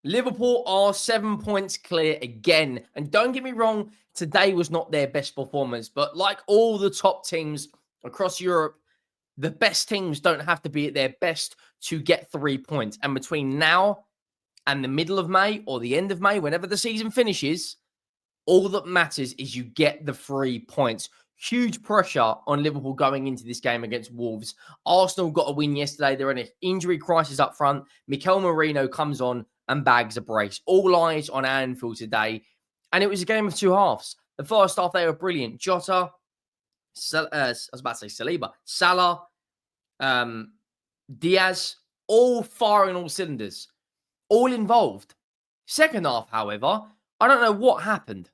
Liverpool are 7 points clear again. And don't get me wrong, today was not their best performance. But like all the top teams across Europe, the best teams don't have to be at their best to get 3 points. And between now and the middle of May or the end of May, whenever the season finishes, all that matters is you get the 3 points. Huge pressure on Liverpool going into this game against Wolves. Arsenal got a win yesterday. They're in an injury crisis up front. Mikel Merino comes on and bags a brace. All eyes on Anfield today. And it was a game of two halves. The first half, they were brilliant. Jota, I was about to say Saliba, Salah, Diaz, all firing all cylinders, all involved. Second half, however, I don't know what happened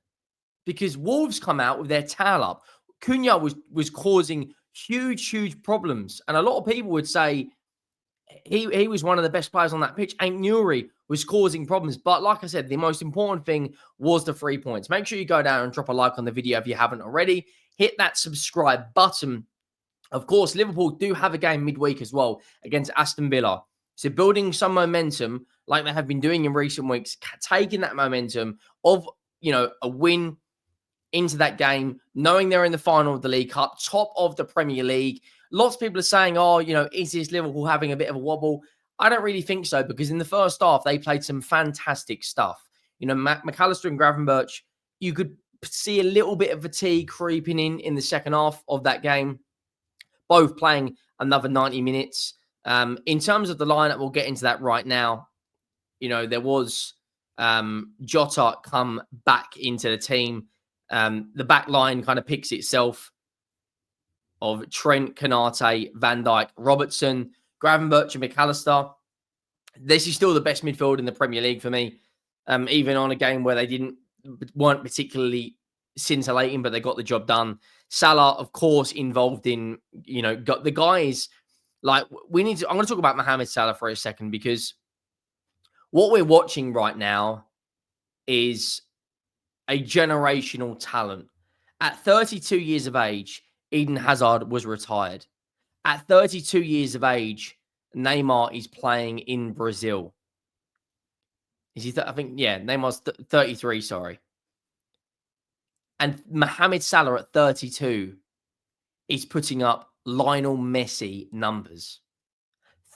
because Wolves come out with their tail up. Cunha was causing huge problems. And a lot of people would say he was one of the best players on that pitch. Ain't Nuri was causing problems. But like I said, the most important thing was the 3 points. Make sure you go down and drop a like on the video if you haven't already. Hit that subscribe button. Of course, Liverpool do have a game midweek as well against Aston Villa. So building some momentum like they have been doing in recent weeks, taking that momentum of, a win into that game, knowing they're in the final of the League Cup, top of the Premier League. Lots of people are saying, is this Liverpool having a bit of a wobble? I don't really think so because in the first half, they played some fantastic stuff. McAllister and Gravenberch, you could see a little bit of fatigue creeping in the second half of that game, both playing another 90 minutes. In terms of the lineup, we'll get into that right now. There was Jota come back into the team. The back line kind of picks itself of Trent, Konate, Van Dijk, Robertson, Gravenberch and McAllister. This is still the best midfield in the Premier League for me, even on a game where they weren't particularly scintillating, but they got the job done. Salah, of course, involved in, got the guys. I'm going to talk about Mohamed Salah for a second because what we're watching right now is a generational talent. At 32 years of age, Eden Hazard was retired. At 32 years of age, Neymar is playing in Brazil. Is he? Neymar's 33, sorry. And Mohamed Salah at 32 is putting up Lionel Messi numbers.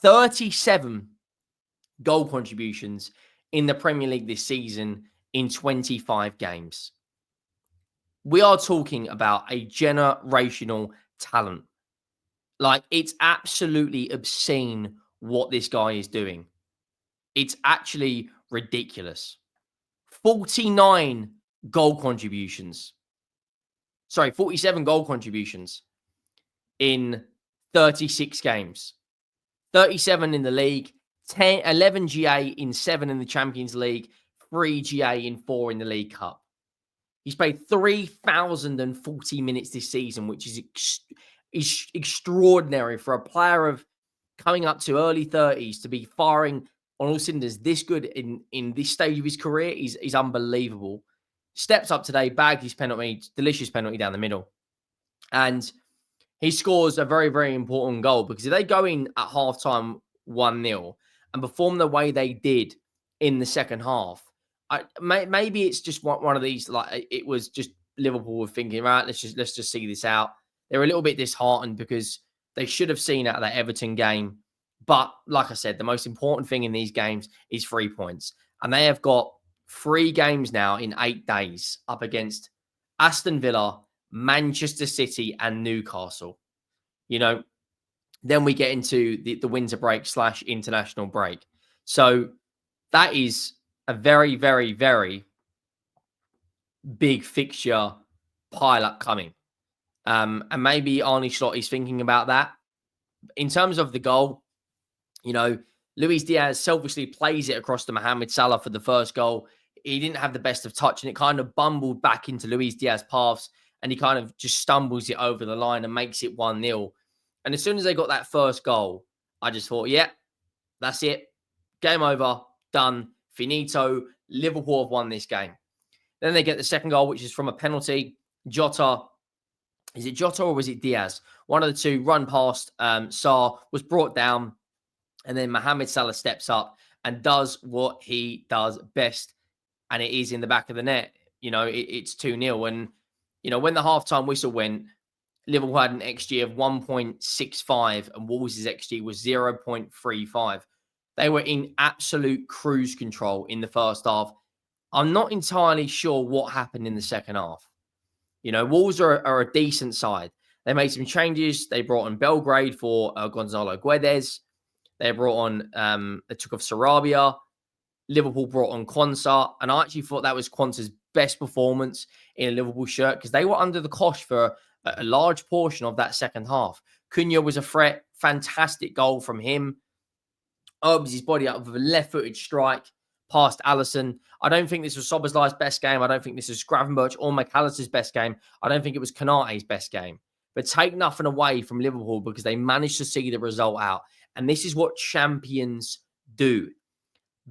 37 goal contributions in the Premier League this season in 25 games. We are talking about a generational talent. It's absolutely obscene what this guy is doing. It's actually ridiculous. 47 goal contributions in 36 games. 37 in the league, 11 GA in 7 in the Champions League, 3 GA in 4 in the League Cup. He's played 3,040 minutes this season, which is extraordinary for a player of coming up to early 30s to be firing on all cylinders this good in this stage of his career is unbelievable. Steps up today, bagged his penalty, delicious penalty down the middle. And he scores a very, very important goal because if they go in at halftime 1-0 and perform the way they did in the second half, maybe it's just one of these, it was just Liverpool were thinking, right, let's just see this out. They're a little bit disheartened because they should have seen out of that Everton game. But like I said, the most important thing in these games is 3 points. And they have got 3 games now in 8 days up against Aston Villa, Manchester City and Newcastle. Then we get into the winter break / international break. So that is a very, very, very big fixture pile-up coming. And maybe Arne Slot is thinking about that. In terms of the goal, Luis Diaz selfishly plays it across to Mohamed Salah for the first goal. He didn't have the best of touch and it kind of bumbled back into Luis Diaz's paths and he kind of just stumbles it over the line and makes it 1-0. And as soon as they got that first goal, I just thought, that's it. Game over, done, finito. Liverpool have won this game. Then they get the second goal, which is from a penalty. Jota, is it Jota or was it Diaz? One of the two run past Sarr, was brought down. And then Mohamed Salah steps up and does what he does best, and it is in the back of the net. It's 2-0. And, when the halftime whistle went, Liverpool had an XG of 1.65 and Wolves' XG was 0.35. They were in absolute cruise control in the first half. I'm not entirely sure what happened in the second half. Wolves are a decent side. They made some changes. They brought on Belgrade for Gonzalo Guedes. They brought on, they took off Sarabia. Liverpool brought on Quansah, and I actually thought that was Quansah's best performance in a Liverpool shirt because they were under the cosh for a large portion of that second half. Cunha was a threat. Fantastic goal from him. Opens his body up with a left-footed strike past Alisson. I don't think this was Szoboszlai's best game. I don't think this was Gravenberch or McAllister's best game. I don't think it was Konate's best game. But take nothing away from Liverpool because they managed to see the result out. And this is what champions do.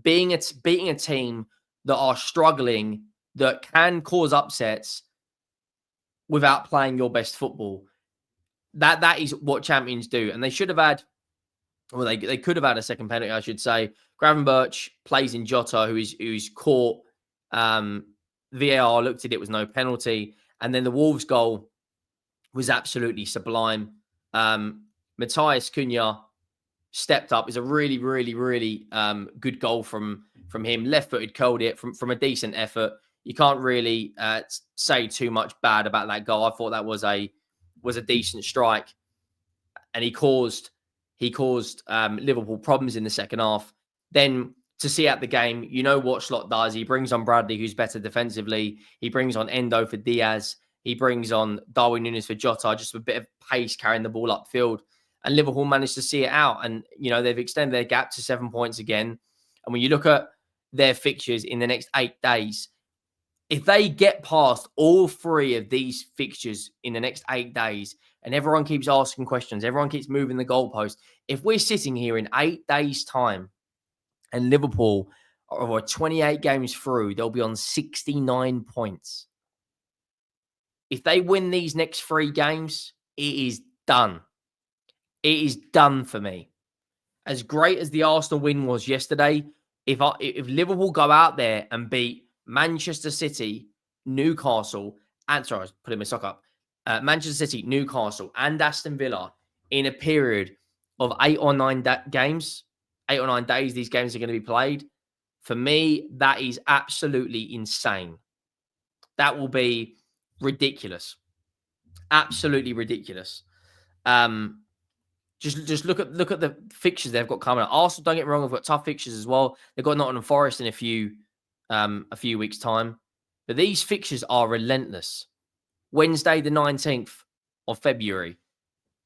Beating a team that are struggling, that can cause upsets without playing your best football. That is what champions do. And they should have had, well, they could have had a second penalty, I should say. Gravenberch plays in Jota, who's caught. VAR looked at it, was no penalty. And then the Wolves goal was absolutely sublime. Matheus Cunha stepped up. It's a really, really, really good goal from him. Left-footed, curled it from a decent effort. You can't really say too much bad about that goal. I thought that was a decent strike, and he caused Liverpool problems in the second half. Then to see out the game, what Slot does. He brings on Bradley, who's better defensively. He brings on Endo for Diaz. He brings on Darwin Núñez for Jota, just a bit of pace carrying the ball upfield. And Liverpool managed to see it out. And, they've extended their gap to 7 points again. And when you look at their fixtures in the next 8 days, if they get past all 3 of these fixtures in the next 8 days, and everyone keeps asking questions, everyone keeps moving the goalpost, if we're sitting here in 8 days' time and Liverpool are 28 games through, they'll be on 69 points. If they win these next 3 games, it is done. It is done for me. As great as the Arsenal win was yesterday, if Liverpool go out there and beat Manchester City, Newcastle, and sorry, I was putting my sock up. Manchester City, Newcastle, and Aston Villa in a period of 8 or 9 games, 8 or 9 days, these games are going to be played. For me, that is absolutely insane. That will be ridiculous. Absolutely ridiculous. Just look at the fixtures they've got coming up. Arsenal, don't get me wrong, have got tough fixtures as well. They've got Nottingham Forest in a few weeks' time. But these fixtures are relentless. Wednesday, the 19th of February.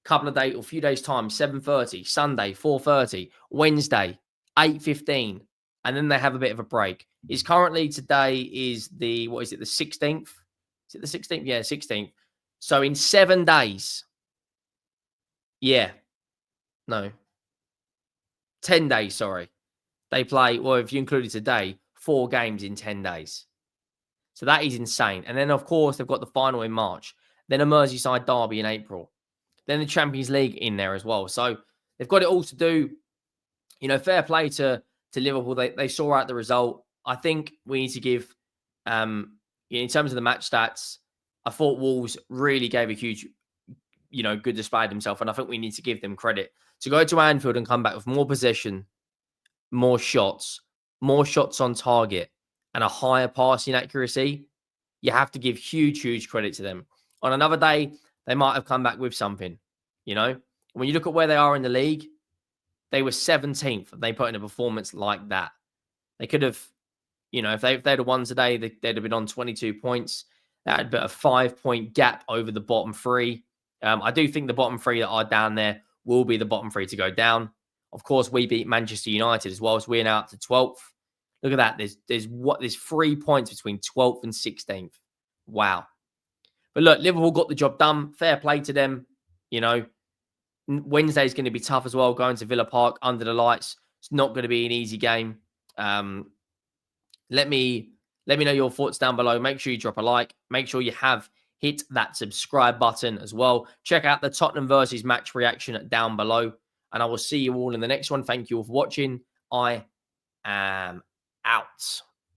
A few days' time, 7:30. Sunday, 4:30. Wednesday, 8:15. And then they have a bit of a break. Today is the 16th? Is it the 16th? Yeah, 16th. So in 7 days. Yeah. No. 10 days, sorry. They play, well, if you included today, 4 games in 10 days. So that is insane. And then, of course, they've got the final in March. Then a Merseyside derby in April. Then the Champions League in there as well. So they've got it all to do. Fair play to Liverpool. They saw out the result. I think we need to give, in terms of the match stats, I thought Wolves really gave a huge, good display of themselves. And I think we need to give them credit. To go to Anfield and come back with more possession, more shots on target, and a higher passing accuracy, you have to give huge, huge credit to them. On another day, they might have come back with something, When you look at where they are in the league, they were 17th. They put in a performance like that. They could have, if they'd have won today, they'd have been on 22 points. That had a 5-point gap over the bottom 3. I do think the bottom 3 that are down there will be the bottom 3 to go down. Of course, we beat Manchester United as well, so we're now up to 12th. Look at that. There's 3 points between 12th and 16th. Wow. But look, Liverpool got the job done. Fair play to them. Wednesday is going to be tough as well, going to Villa Park under the lights. It's not going to be an easy game. Let me know your thoughts down below. Make sure you drop a like. Make sure you have hit that subscribe button as well. Check out the Tottenham versus match reaction down below. And I will see you all in the next one. Thank you all for watching. I am out.